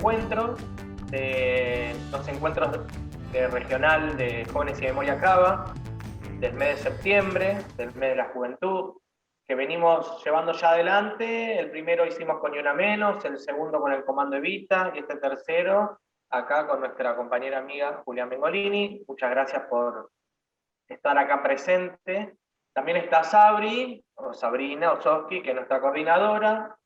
encuentros, los encuentros de regional de Jóvenes y Memoria Cava, del mes de septiembre, del mes de la juventud, que venimos llevando ya adelante. El primero hicimos con Ni Una Menos, el segundo con el Comando Evita, y este tercero acá con nuestra compañera amiga Julián Mengolini. Muchas gracias por estar acá presente. También está Sabri, o Sabrina Ososki, que es nuestra coordinadora.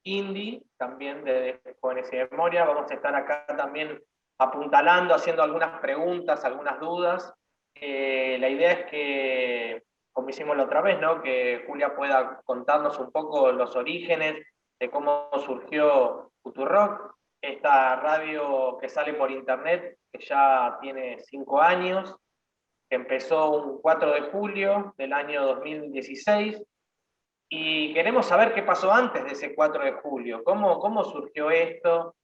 Indy, también de Jóvenes y Memoria. Vamos a estar acá también apuntalando, haciendo algunas preguntas, algunas dudas. La idea es que, como hicimos la otra vez, ¿no?, que Julia pueda contarnos un poco los orígenes de cómo surgió Futurock, esta radio que sale por internet, que ya tiene 5 años, que empezó un 4 de julio del año 2016, y queremos saber qué pasó antes de ese 4 de julio, cómo surgió esto,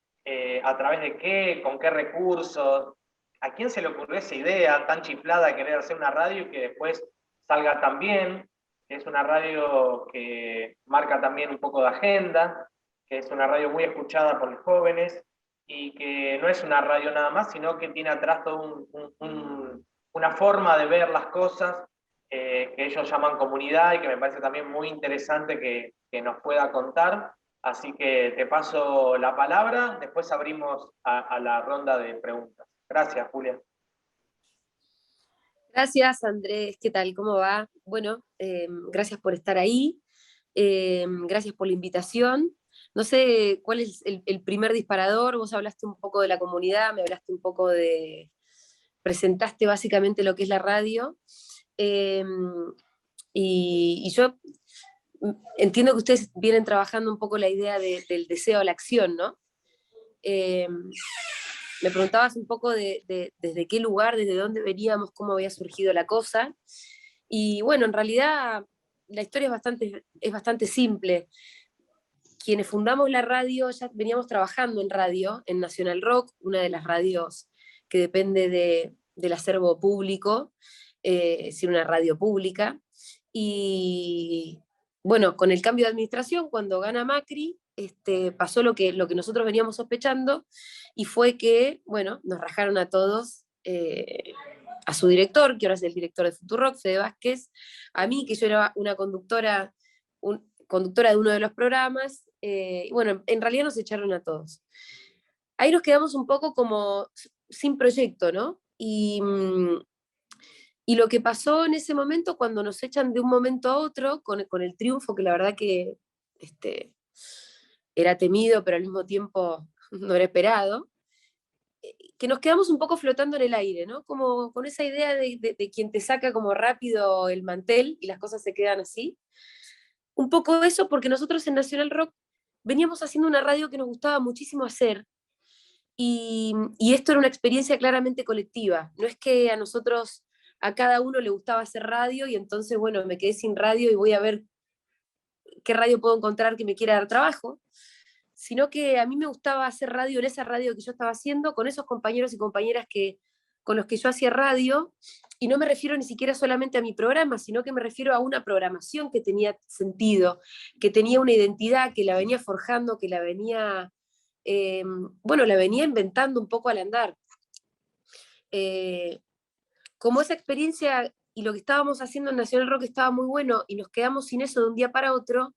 a través de qué, con qué recursos, a quién se le ocurrió esa idea tan chiflada de querer hacer una radio y que después salga tan bien, que es una radio que marca también un poco de agenda, que es una radio muy escuchada por los jóvenes, y que no es una radio nada más, sino que tiene atrás todo una forma de ver las cosas, que ellos llaman comunidad, y que me parece también muy interesante que nos pueda contar. Así que te paso la palabra, después abrimos a la ronda de preguntas. Gracias, Julia. Gracias, Andrés. ¿Qué tal? ¿Cómo va? Bueno, gracias por estar ahí. Gracias por la invitación. No sé cuál es el primer disparador. Vos hablaste un poco de la comunidad, me hablaste un poco presentaste básicamente lo que es la radio. Y yo entiendo que ustedes vienen trabajando un poco la idea del deseo a la acción, ¿no? Me preguntabas un poco desde qué lugar, desde dónde veníamos, cómo había surgido la cosa. Y bueno, en realidad la historia es bastante simple. Quienes fundamos la radio ya veníamos trabajando en radio, en Nacional Rock, una de las radios que depende del acervo público, es decir, una radio pública. Y bueno, con el cambio de administración, cuando gana Macri, pasó lo que nosotros veníamos sospechando, y fue que, bueno, nos rajaron a todos, a su director, que ahora es el director de Futurock, Fede Vázquez, a mí, que yo era una conductora de uno de los programas, y bueno, en realidad nos echaron a todos. Ahí nos quedamos un poco como sin proyecto, ¿no? Y lo que pasó en ese momento, cuando nos echan de un momento a otro, con el triunfo, que la verdad que era temido, pero al mismo tiempo no era esperado, que nos quedamos un poco flotando en el aire, ¿no? Como con esa idea de quien te saca como rápido el mantel y las cosas se quedan así. Un poco eso, porque nosotros en Nacional Rock veníamos haciendo una radio que nos gustaba muchísimo hacer, y esto era una experiencia claramente colectiva. No es que a cada uno le gustaba hacer radio y entonces, bueno, me quedé sin radio y voy a ver qué radio puedo encontrar que me quiera dar trabajo, sino que a mí me gustaba hacer radio en esa radio que yo estaba haciendo, con esos compañeros y compañeras con los que yo hacía radio, y no me refiero ni siquiera solamente a mi programa, sino que me refiero a una programación que tenía sentido, que tenía una identidad, que la venía forjando, que la venía, la venía inventando un poco al andar. Como esa experiencia y lo que estábamos haciendo en Nacional Rock estaba muy bueno y nos quedamos sin eso de un día para otro,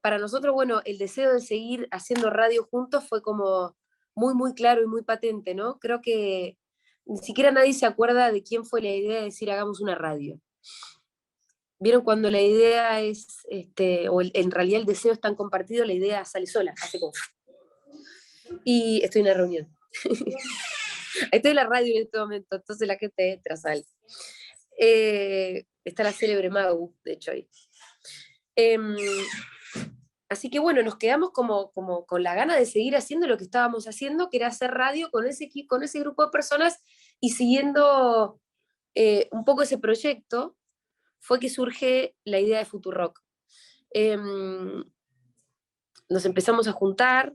para nosotros, bueno, el deseo de seguir haciendo radio juntos fue como muy, muy claro y muy patente, ¿no? Creo que ni siquiera nadie se acuerda de quién fue la idea de decir hagamos una radio. ¿Vieron cuando la idea en realidad el deseo es tan compartido, la idea sale sola, hace como... Y estoy en la reunión. Estoy en la radio en este momento, entonces la gente entra, sale. Está la célebre Magu, de hecho, ahí. Así que bueno, nos quedamos como con la gana de seguir haciendo lo que estábamos haciendo, que era hacer radio con ese grupo de personas, y siguiendo un poco ese proyecto, fue que surge la idea de Futurock. Nos empezamos a juntar.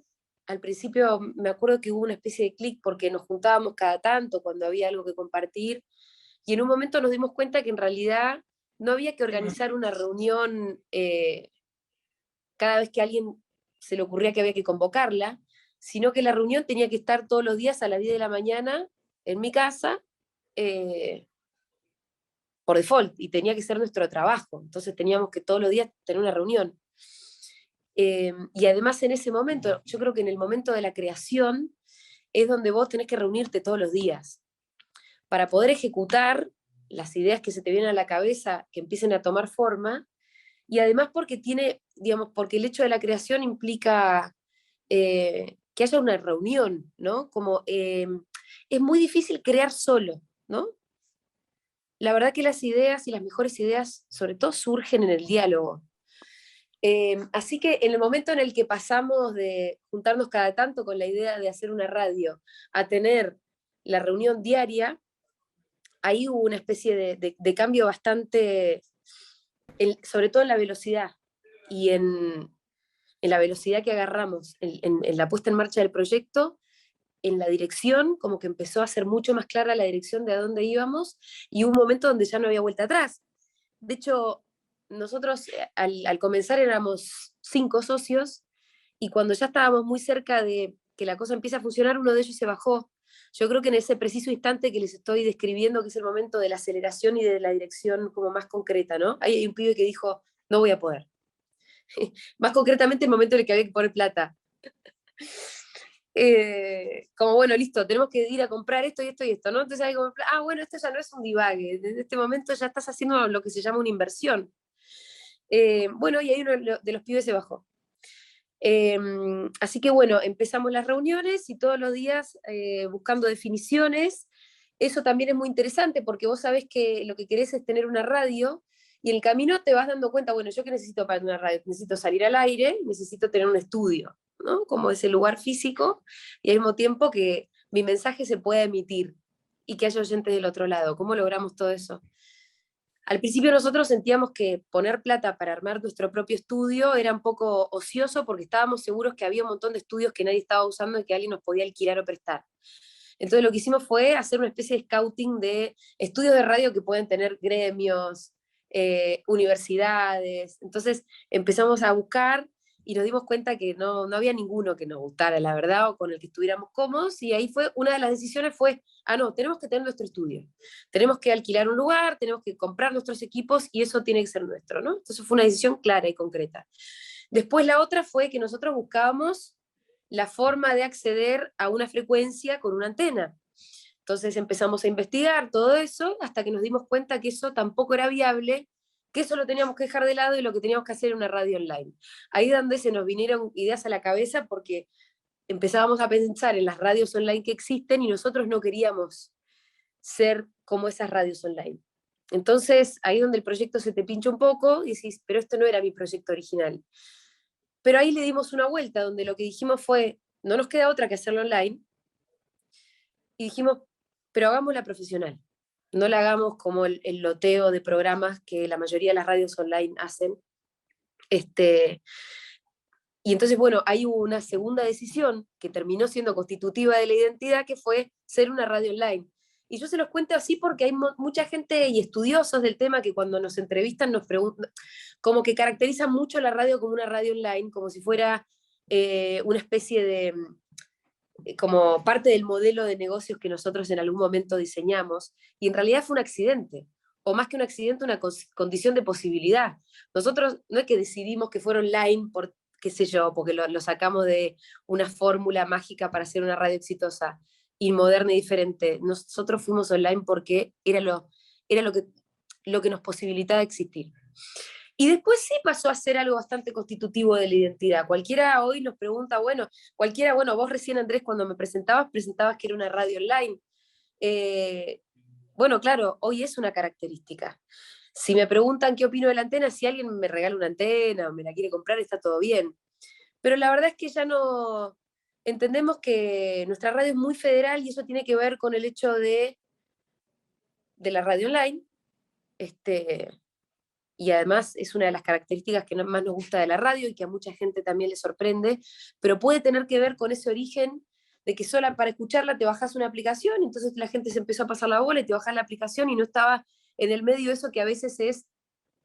Al principio me acuerdo que hubo una especie de clic porque nos juntábamos cada tanto cuando había algo que compartir, y en un momento nos dimos cuenta que en realidad no había que organizar una reunión cada vez que a alguien se le ocurría que había que convocarla, sino que la reunión tenía que estar todos los días a las 10 de la mañana en mi casa, por default, y tenía que ser nuestro trabajo. Entonces teníamos que todos los días tener una reunión. Y además en ese momento, yo creo que en el momento de la creación es donde vos tenés que reunirte todos los días para poder ejecutar las ideas que se te vienen a la cabeza, que empiecen a tomar forma, y además porque tiene, digamos, porque el hecho de la creación implica que haya una reunión, ¿no? Como es muy difícil crear solo, ¿no? La verdad que las ideas y las mejores ideas, sobre todo, surgen en el diálogo. Así que en el momento en el que pasamos de juntarnos cada tanto con la idea de hacer una radio a tener la reunión diaria, ahí hubo una especie de cambio bastante, sobre todo en la velocidad y en la velocidad que agarramos, en la puesta en marcha del proyecto, en la dirección, como que empezó a ser mucho más clara la dirección de a dónde íbamos, y hubo un momento donde ya no había vuelta atrás. De hecho, nosotros al comenzar éramos 5 socios, y cuando ya estábamos muy cerca de que la cosa empiece a funcionar, uno de ellos se bajó. Yo creo que en ese preciso instante que les estoy describiendo, que es el momento de la aceleración y de la dirección como más concreta, ¿no? Ahí hay un pibe que dijo, no voy a poder. Más concretamente el momento en el que había que poner plata. Como bueno, listo, tenemos que ir a comprar esto y esto y esto, ¿no? Entonces hay como, bueno, esto ya no es un divague, desde este momento ya estás haciendo lo que se llama una inversión. Bueno, y ahí uno de los pibes se bajó. Así que bueno, empezamos las reuniones y todos los días buscando definiciones. Eso también es muy interesante porque vos sabés que lo que querés es tener una radio, y en el camino te vas dando cuenta, bueno, yo qué necesito para una radio, necesito salir al aire, necesito tener un estudio, ¿no? Como ese lugar físico, y al mismo tiempo que mi mensaje se pueda emitir y que haya oyentes del otro lado. ¿Cómo logramos todo eso? Al principio nosotros sentíamos que poner plata para armar nuestro propio estudio era un poco ocioso, porque estábamos seguros que había un montón de estudios que nadie estaba usando y que alguien nos podía alquilar o prestar. Entonces lo que hicimos fue hacer una especie de scouting de estudios de radio que pueden tener gremios, universidades. Entonces empezamos a buscar y nos dimos cuenta que no había ninguno que nos gustara, la verdad, o con el que estuviéramos cómodos, y ahí fue, una de las decisiones fue, no, tenemos que tener nuestro estudio, tenemos que alquilar un lugar, tenemos que comprar nuestros equipos, y eso tiene que ser nuestro, ¿no? Entonces fue una decisión clara y concreta. Después la otra fue que nosotros buscábamos la forma de acceder a una frecuencia con una antena. Entonces empezamos a investigar todo eso hasta que nos dimos cuenta que eso tampoco era viable, que eso lo teníamos que dejar de lado y lo que teníamos que hacer era una radio online. Ahí es donde se nos vinieron ideas a la cabeza, porque empezábamos a pensar en las radios online que existen y nosotros no queríamos ser como esas radios online. Entonces ahí es donde el proyecto se te pincha un poco y decís, pero esto no era mi proyecto original. Pero ahí le dimos una vuelta, donde lo que dijimos fue, no nos queda otra que hacerlo online, y dijimos, pero hagámosla profesional. No la hagamos como el loteo de programas que la mayoría de las radios online hacen. Y entonces, bueno, hay una segunda decisión que terminó siendo constitutiva de la identidad, que fue ser una radio online. Y yo se los cuento así porque hay mucha gente y estudiosos del tema que cuando nos entrevistan nos preguntan, como que caracterizan mucho la radio como una radio online, como si fuera una especie de, como parte del modelo de negocios que nosotros en algún momento diseñamos, y en realidad fue un accidente, o más que un accidente, una condición de posibilidad. Nosotros no es que decidimos que fuera online por, qué sé yo, porque lo sacamos de una fórmula mágica para hacer una radio exitosa y moderna y diferente. Nosotros fuimos online porque era lo que nos posibilitaba existir. Y después sí pasó a ser algo bastante constitutivo de la identidad. Cualquiera hoy nos pregunta, bueno, vos recién, Andrés, cuando me presentabas que era una radio online. Bueno, claro, hoy es una característica. Si me preguntan qué opino de la antena, si alguien me regala una antena o me la quiere comprar, está todo bien. Pero la verdad es que ya no entendemos que nuestra radio es muy federal, y eso tiene que ver con el hecho de la radio online. Y además es una de las características que más nos gusta de la radio y que a mucha gente también le sorprende, pero puede tener que ver con ese origen de que sola para escucharla te bajás una aplicación, y entonces la gente se empezó a pasar la bola y te bajás la aplicación, y no estaba en el medio eso que a veces es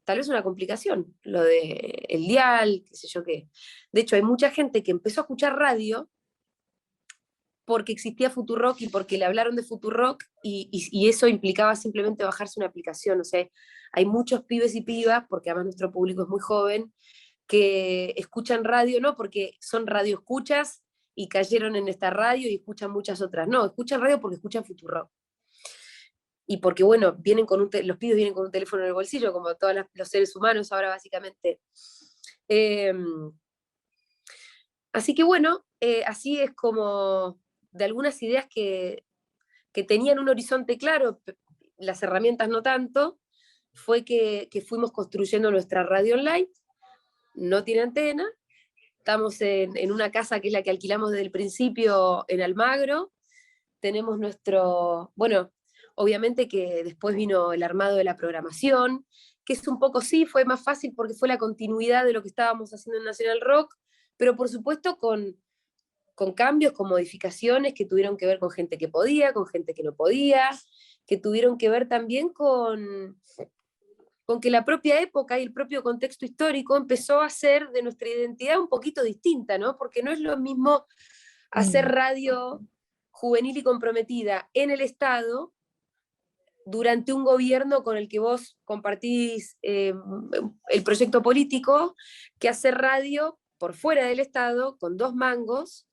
tal vez una complicación, lo de el dial, qué sé yo qué. De hecho, hay mucha gente que empezó a escuchar radio porque existía Futurock y porque le hablaron de Futurock y eso implicaba simplemente bajarse una aplicación. O sea, hay muchos pibes y pibas, porque además nuestro público es muy joven, que escuchan radio, no porque son radioescuchas y cayeron en esta radio y escuchan muchas otras. No, escuchan radio porque escuchan Futurock. Y porque, bueno, los pibes vienen con un teléfono en el bolsillo, como todos los seres humanos ahora básicamente. Eh, Así que bueno, así es como de algunas ideas que tenían un horizonte claro, las herramientas no tanto, fue que fuimos construyendo nuestra radio online, no tiene antena, estamos en una casa que es la que alquilamos desde el principio en Almagro, tenemos bueno, obviamente que después vino el armado de la programación, que es un poco sí, fue más fácil porque fue la continuidad de lo que estábamos haciendo en Nacional Rock, pero por supuesto con cambios, con modificaciones que tuvieron que ver con gente que podía, con gente que no podía, que tuvieron que ver también con que la propia época y el propio contexto histórico empezó a hacer de nuestra identidad un poquito distinta, ¿no? Porque no es lo mismo hacer radio juvenil y comprometida en el Estado durante un gobierno con el que vos compartís el proyecto político, que hacer radio por fuera del Estado con 2 mangos,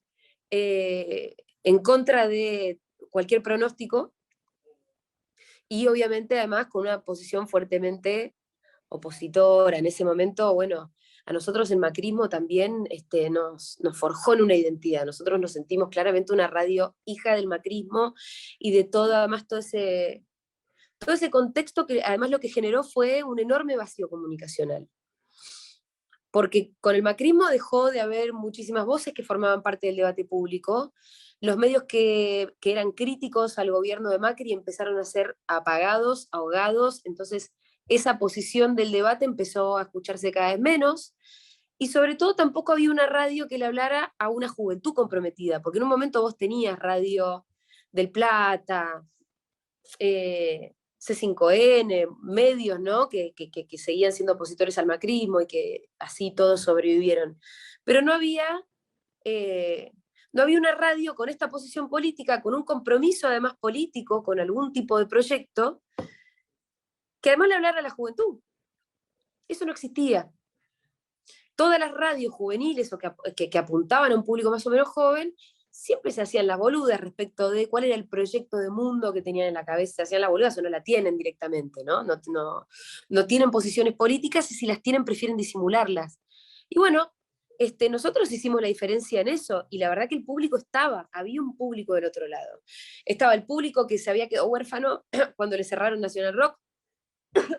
en contra de cualquier pronóstico y obviamente además con una posición fuertemente opositora. En ese momento, bueno, a nosotros el macrismo también nos forjó en una identidad. Nosotros nos sentimos claramente una radio hija del macrismo y de todo, además, todo ese contexto que además lo que generó fue un enorme vacío comunicacional. Porque con el macrismo dejó de haber muchísimas voces que formaban parte del debate público. Los medios que eran críticos al gobierno de Macri empezaron a ser apagados, ahogados, entonces esa posición del debate empezó a escucharse cada vez menos, y sobre todo tampoco había una radio que le hablara a una juventud comprometida, porque en un momento vos tenías Radio del Plata, C5N, medios, ¿no? Que seguían siendo opositores al macrismo y que así todos sobrevivieron. Pero no había una radio con esta posición política, con un compromiso además político, con algún tipo de proyecto, que además le hablara a la juventud. Eso no existía. Todas las radios juveniles o que apuntaban a un público más o menos joven siempre se hacían las boludas respecto de cuál era el proyecto de mundo que tenían en la cabeza, se hacían las boludas o no la tienen directamente, ¿no? No tienen posiciones políticas y si las tienen prefieren disimularlas. Y bueno, nosotros hicimos la diferencia en eso y la verdad que el público había un público del otro lado. Estaba el público que se había quedado huérfano cuando le cerraron Nacional Rock,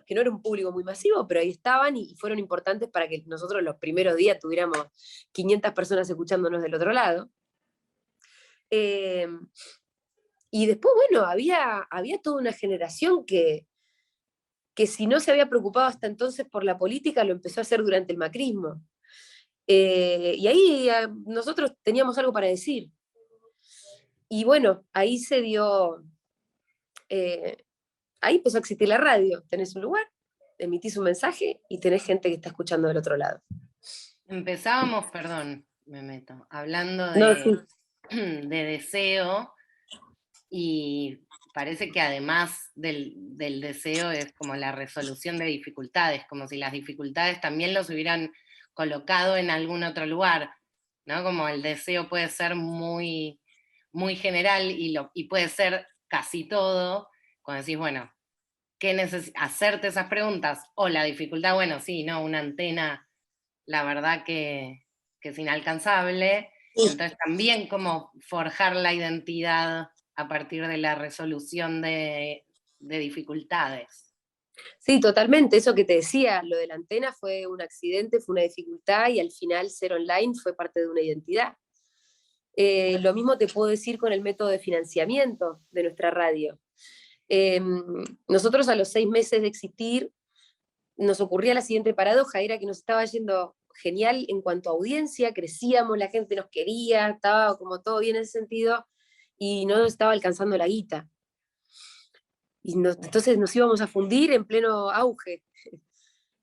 que no era un público muy masivo, pero ahí estaban y fueron importantes para que nosotros los primeros días tuviéramos 500 personas escuchándonos del otro lado. Y después, bueno, había toda una generación que si no se había preocupado hasta entonces por la política, lo empezó a hacer durante el macrismo. Y ahí nosotros teníamos algo para decir. Y bueno, ahí se dio, ahí empezó a existir la radio. Tenés un lugar, emitís un mensaje y tenés gente que está escuchando del otro lado. Empezábamos, perdón, me meto, hablando No, sí. de deseo, y parece que además del deseo es como la resolución de dificultades, como si las dificultades también los hubieran colocado en algún otro lugar, ¿no? Como el deseo puede ser muy, muy general y puede ser casi todo, cuando decís, bueno, hacerte esas preguntas, o la dificultad, bueno, sí, no, una antena, la verdad que es inalcanzable, entonces también como forjar la identidad a partir de la resolución de dificultades. Sí, totalmente. Eso que te decía, lo de la antena fue un accidente, fue una dificultad y al final ser online fue parte de una identidad. Lo mismo te puedo decir con el método de financiamiento de nuestra radio. Nosotros a los 6 meses de existir nos ocurría la siguiente paradoja, era que nos estaba yendo genial en cuanto a audiencia, crecíamos, la gente nos quería, estaba como todo bien en ese sentido, y no nos estaba alcanzando la guita. Y entonces nos íbamos a fundir en pleno auge.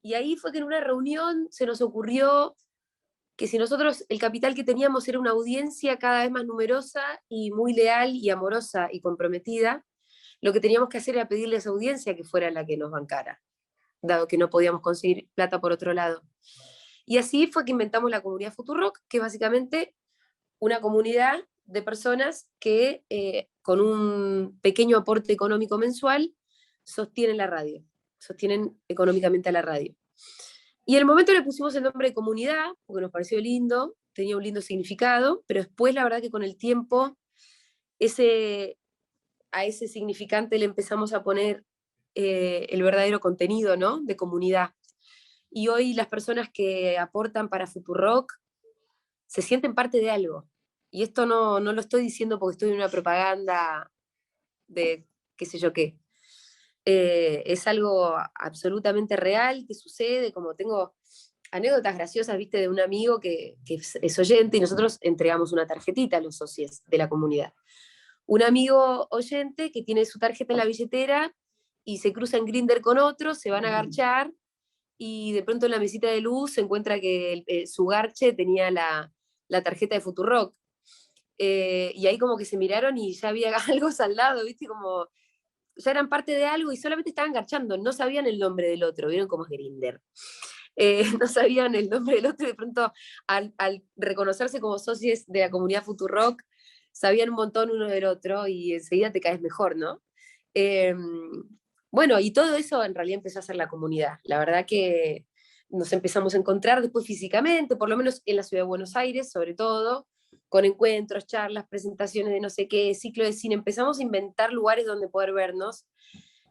Y ahí fue que en una reunión se nos ocurrió que si nosotros el capital que teníamos era una audiencia cada vez más numerosa y muy leal y amorosa y comprometida, lo que teníamos que hacer era pedirle a esa audiencia que fuera la que nos bancara, dado que no podíamos conseguir plata por otro lado. Y así fue que inventamos la comunidad Futurock, que es básicamente una comunidad de personas que con un pequeño aporte económico mensual sostienen la radio, sostienen económicamente a la radio. Y en el momento le pusimos el nombre de comunidad, porque nos pareció lindo, tenía un lindo significado, pero después la verdad que con el tiempo a ese significante le empezamos a poner el verdadero contenido, ¿no? De comunidad. Y hoy las personas que aportan para Futurock se sienten parte de algo. Y esto no lo estoy diciendo porque estoy en una propaganda de qué sé yo qué. Es algo absolutamente real que sucede, como tengo anécdotas graciosas, viste, de un amigo que es oyente y nosotros entregamos una tarjetita a los socios de la comunidad. Un amigo oyente que tiene su tarjeta en la billetera y se cruza en Grindr con otro, se van a garchar y de pronto en la mesita de luz se encuentra que su garche tenía la tarjeta de Futurock. Y ahí como que se miraron y ya había algo saldado, viste, como ya eran parte de algo y solamente estaban garchando, no sabían el nombre del otro, vieron cómo es Grindr. No sabían el nombre del otro y de pronto al reconocerse como socios de la comunidad Futurock, sabían un montón uno del otro y enseguida te caes mejor, ¿no? Bueno, y todo eso en realidad empezó a ser la comunidad. La verdad que nos empezamos a encontrar después físicamente, por lo menos en la ciudad de Buenos Aires, sobre todo, con encuentros, charlas, presentaciones de no sé qué, ciclo de cine. Empezamos a inventar lugares donde poder vernos.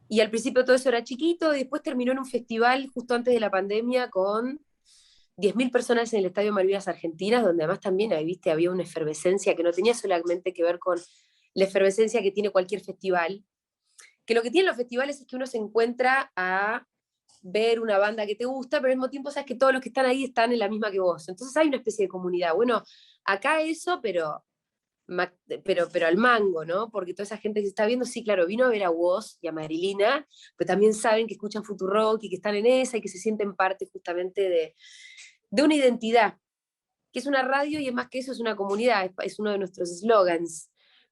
Y al principio todo eso era chiquito, y después terminó en un festival justo antes de la pandemia con 10.000 personas en el Estadio Malvinas Argentinas, donde además también, viste, había una efervescencia que no tenía solamente que ver con la efervescencia que tiene cualquier festival, que lo que tienen los festivales es que uno se encuentra a ver una banda que te gusta, pero al mismo tiempo sabes que todos los que están ahí están en la misma que vos. Entonces hay una especie de comunidad. Bueno, acá eso, pero al mango, ¿no? Porque toda esa gente que se está viendo, sí, claro, vino a ver a Woz y a Marilina, pero también saben que escuchan Futurock y que están en esa y que se sienten parte justamente de una identidad, que es una radio y es más que eso, es una comunidad, es uno de nuestros slogans.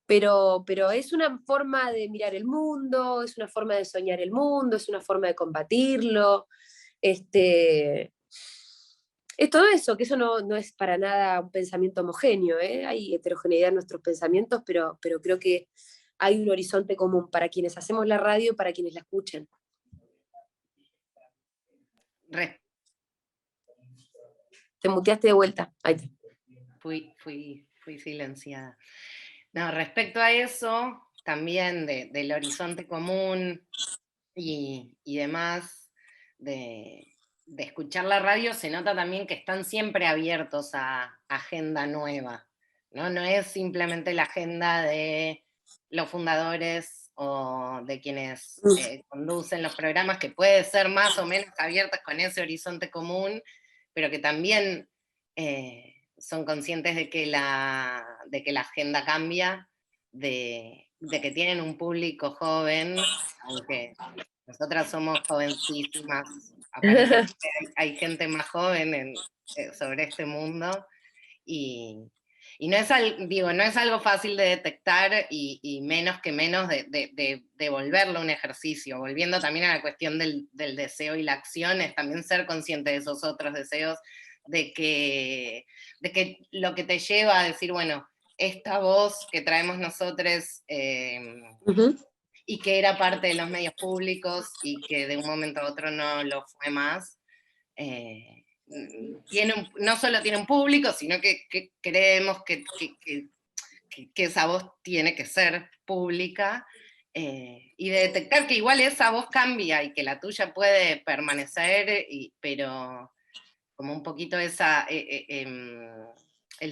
Pero es una forma de mirar el mundo, es una forma de soñar el mundo, es una forma de combatirlo. Es todo eso, que eso no es para nada un pensamiento homogéneo, ¿eh? Hay heterogeneidad en nuestros pensamientos, pero creo que hay un horizonte común para quienes hacemos la radio y para quienes la escuchan. Te muteaste de vuelta. Ahí está. Fui silenciada. No, respecto a eso, también del horizonte común y demás, de escuchar la radio, se nota también que están siempre abiertos a agenda nueva, ¿no? No es simplemente la agenda de los fundadores o de quienes conducen los programas, que puede ser más o menos abiertas con ese horizonte común, pero que también son conscientes de que la agenda cambia, de que tienen un público joven, aunque nosotras somos jovencísimas, aparentemente hay gente más joven sobre este mundo, y no es algo fácil de detectar, y menos de volverlo un ejercicio, volviendo también a la cuestión del deseo y la acción, es también ser consciente de esos otros deseos, de que lo que te lleva a decir, bueno, esta voz que traemos nosotros, y que era parte de los medios públicos y que de un momento a otro no lo fue más, no solo tiene un público, sino que creemos que esa voz tiene que ser pública, y de detectar que igual esa voz cambia y que la tuya puede permanecer, pero como un poquito el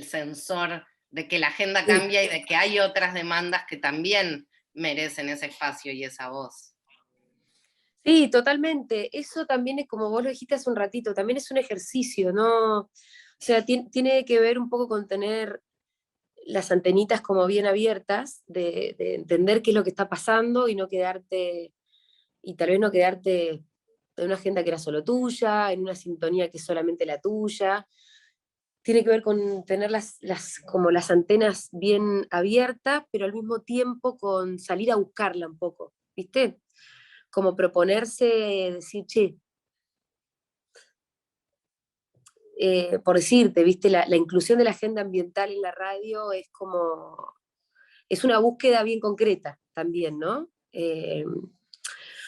sensor de que la agenda cambia y de que hay otras demandas que también merecen ese espacio y esa voz. Sí, totalmente. Eso también es, como vos lo dijiste hace un ratito, también es un ejercicio, ¿no? O sea, tiene que ver un poco con tener las antenitas como bien abiertas, de entender qué es lo que está pasando y no quedarte, y tal vez no quedarte en una agenda que era solo tuya, en una sintonía que es solamente la tuya. tiene que ver con tener como las antenas bien abiertas, pero al mismo tiempo con salir a buscarla un poco, ¿viste? Como proponerse, decir, che, por decirte, ¿viste? La inclusión de la agenda ambiental en la radio es como, es una búsqueda bien concreta también, ¿no?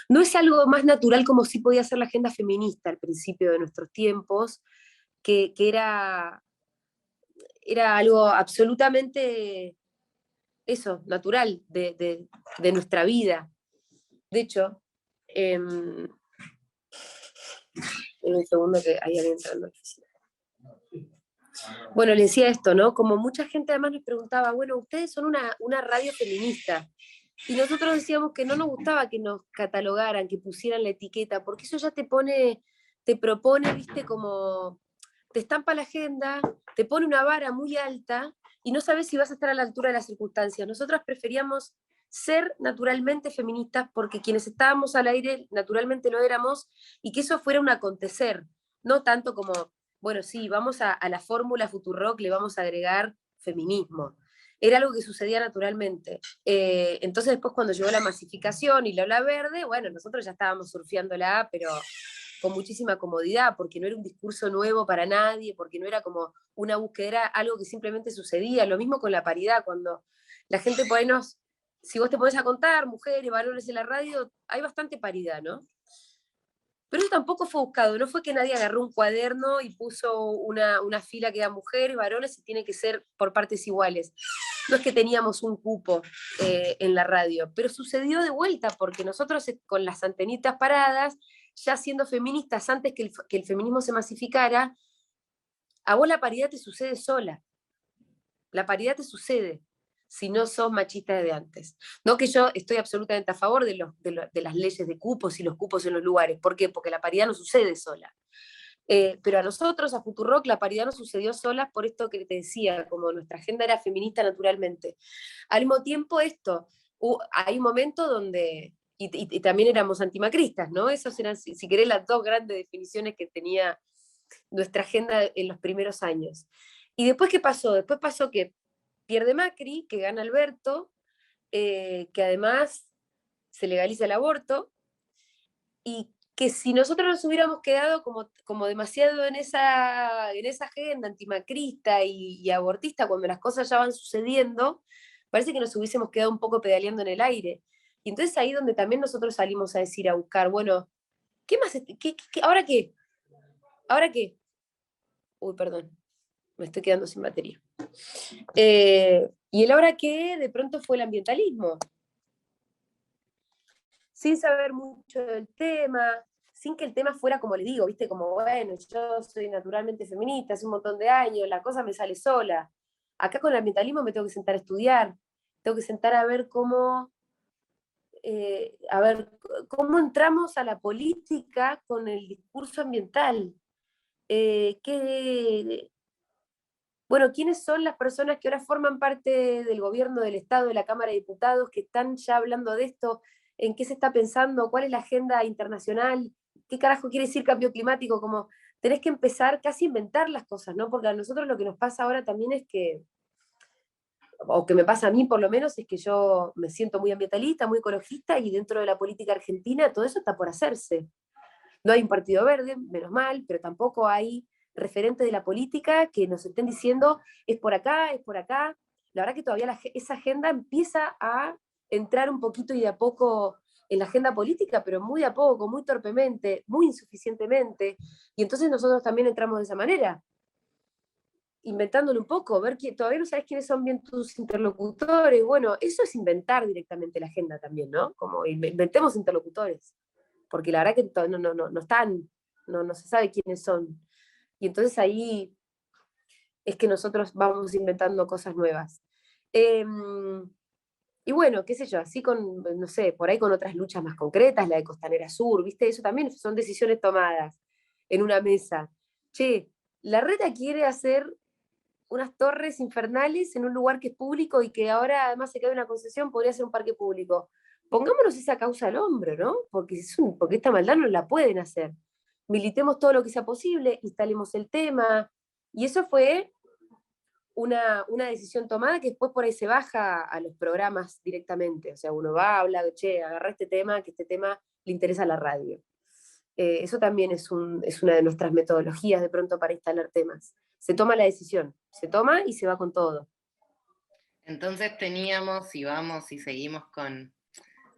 No es algo más natural como sí podía ser la agenda feminista al principio de nuestros tiempos, que era algo absolutamente eso, natural de nuestra vida. De hecho, en un segundo que hay alguien entrando a la oficina. Bueno, le decía esto, ¿no? Como mucha gente además nos preguntaba, bueno, ustedes son una radio feminista. Y nosotros decíamos que no nos gustaba que nos catalogaran, que pusieran la etiqueta, porque eso ya te propone, viste, como te estampa la agenda, te pone una vara muy alta y no sabes si vas a estar a la altura de las circunstancias. Nosotras preferíamos ser naturalmente feministas porque quienes estábamos al aire naturalmente lo éramos y que eso fuera un acontecer, no tanto como, bueno, sí, vamos a la fórmula Futurock, le vamos a agregar feminismo. Era algo que sucedía naturalmente. Entonces después cuando llegó la masificación y la ola verde, bueno, nosotros ya estábamos surfeándola, pero con muchísima comodidad, porque no era un discurso nuevo para nadie, porque no era como una búsqueda, era algo que simplemente sucedía. Lo mismo con la paridad, cuando la gente por ahí si vos te pones a contar mujeres, varones en la radio, hay bastante paridad, ¿no? Pero eso tampoco fue buscado, no fue que nadie agarró un cuaderno y puso una fila que da mujeres, varones y tiene que ser por partes iguales. No es que teníamos un cupo en la radio, pero sucedió de vuelta, porque nosotros con las antenitas paradas, ya siendo feministas antes que el feminismo se masificara, a vos la paridad te sucede sola. La paridad te sucede si no sos machista desde antes. No que yo estoy absolutamente a favor de las leyes de cupos y los cupos en los lugares. ¿Por qué? Porque la paridad no sucede sola. Pero a nosotros, a Futurock, la paridad no sucedió sola por esto que te decía, como nuestra agenda era feminista naturalmente. Al mismo tiempo hay un momento donde, y también éramos antimacristas, ¿no? Esas eran, si querés, las dos grandes definiciones que tenía nuestra agenda en los primeros años. ¿Y después qué pasó? Después pasó que pierde Macri, que gana Alberto, que además se legaliza el aborto, y que si nosotros nos hubiéramos quedado como demasiado en esa agenda antimacrista y abortista, cuando las cosas ya van sucediendo, parece que nos hubiésemos quedado un poco pedaleando en el aire. Y entonces ahí donde también nosotros salimos a decir, a buscar, bueno, ¿qué más? ¿Ahora qué? ¿Ahora qué? Uy, perdón, me estoy quedando sin batería. Y el ahora qué de pronto fue el ambientalismo. Sin saber mucho del tema, sin que el tema fuera como le digo, viste, como bueno, yo soy naturalmente feminista, hace un montón de años, la cosa me sale sola. Acá con el ambientalismo me tengo que sentar a estudiar, tengo que sentar a ver cómo entramos a la política con el discurso ambiental. Bueno, ¿quiénes son las personas que ahora forman parte del gobierno del Estado, de la Cámara de Diputados, que están ya hablando de esto? ¿En qué se está pensando? ¿Cuál es la agenda internacional? ¿Qué carajo quiere decir cambio climático? Como tenés que empezar casi a inventar las cosas, ¿no? Porque a nosotros lo que nos pasa ahora también es que, o que me pasa a mí por lo menos, es que yo me siento muy ambientalista, muy ecologista, y dentro de la política argentina todo eso está por hacerse. No hay un partido verde, menos mal, pero tampoco hay referentes de la política que nos estén diciendo es por acá, es por acá. La verdad que todavía esa agenda empieza a entrar un poquito y de a poco en la agenda política, pero muy a poco, muy torpemente, muy insuficientemente. Y entonces nosotros también entramos de esa manera, inventándolo un poco, ver que todavía no sabes quiénes son bien tus interlocutores. Bueno, eso es inventar directamente la agenda también, ¿no? Como inventemos interlocutores, porque la verdad que no están, no se sabe quiénes son. Y entonces ahí es que nosotros vamos inventando cosas nuevas. Y bueno, qué sé yo, así con, no sé, por ahí con otras luchas más concretas, la de Costanera Sur, ¿viste? Eso también son decisiones tomadas en una mesa. Che, la reta quiere hacer unas torres infernales en un lugar que es público y que ahora además se cae una concesión, podría ser un parque público. Pongámonos esa causa al hombro, ¿no? Porque esta maldad no la pueden hacer. Militemos todo lo que sea posible, instalemos el tema, Y eso fue una decisión tomada que después por ahí se baja a los programas directamente. O sea, uno va, habla, che, agarra este tema, que este tema le interesa a la radio. Eso también es una de nuestras metodologías de pronto para instalar temas. Se toma la decisión, se toma y se va con todo. Entonces teníamos, y vamos y seguimos con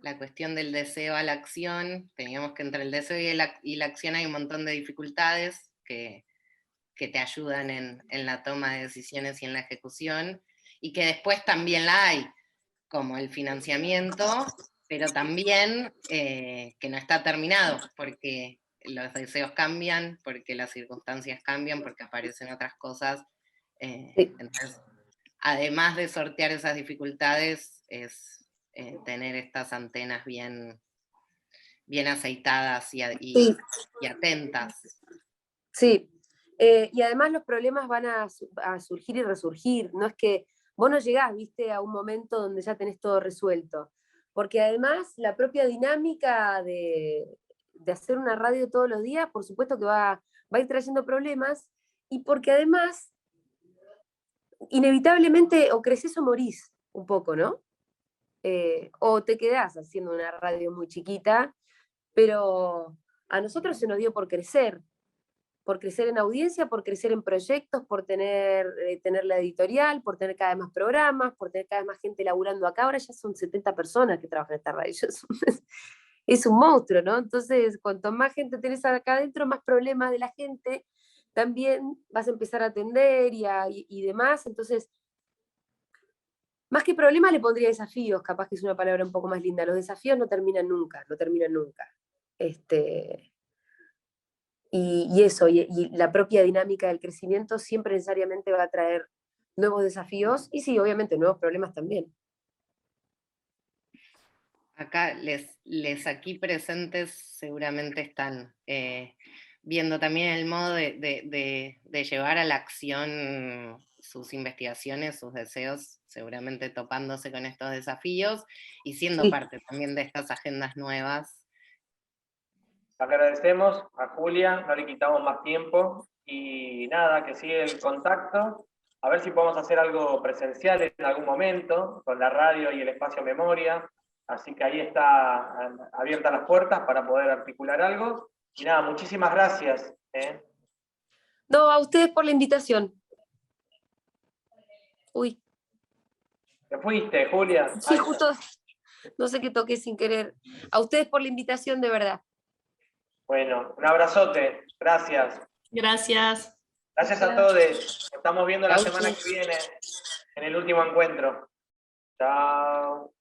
la cuestión del deseo a la acción, teníamos que entre el deseo y la acción hay un montón de dificultades que te ayudan en la toma de decisiones y en la ejecución, y que después también la hay, como el financiamiento, pero también que no está terminado, porque los deseos cambian, porque las circunstancias cambian, porque aparecen otras cosas. Sí. Entonces, además de sortear esas dificultades, es tener estas antenas bien aceitadas y atentas. Sí, y además los problemas van a surgir y resurgir, no es que vos no llegás, viste, a un momento donde ya tenés todo resuelto, porque además la propia dinámica de hacer una radio todos los días, por supuesto que va a ir trayendo problemas, y porque además, inevitablemente, o creces o morís un poco, ¿no? O te quedás haciendo una radio muy chiquita, pero a nosotros se nos dio por crecer en audiencia, por crecer en proyectos, por tener la editorial, por tener cada vez más programas, por tener cada vez más gente laburando acá. Ahora ya son 70 personas que trabajan en esta radio. Es un monstruo, ¿no? Entonces, cuanto más gente tenés acá adentro, más problemas de la gente también vas a empezar a atender y demás. Entonces, más que problemas le pondría desafíos, capaz que es una palabra un poco más linda. Los desafíos no terminan nunca, no terminan nunca. Y eso, y la propia dinámica del crecimiento siempre necesariamente va a traer nuevos desafíos y sí, obviamente nuevos problemas también. Acá les aquí presentes seguramente están viendo también el modo de llevar a la acción sus investigaciones, sus deseos, seguramente topándose con estos desafíos y siendo parte también de estas agendas nuevas. Agradecemos a Julia, no le quitamos más tiempo y nada, que sigue el contacto. A ver si podemos hacer algo presencial en algún momento con la radio y el espacio memoria. Así que ahí está abiertas las puertas para poder articular algo. Y nada, muchísimas gracias. No, a ustedes por la invitación. Uy. ¿Te fuiste, Julia? Sí, justo, no sé qué toqué sin querer. A ustedes por la invitación, de verdad. Bueno, un abrazote. Gracias. Gracias. Gracias a todos. Nos estamos viendo la semana que viene en el último encuentro. Chao.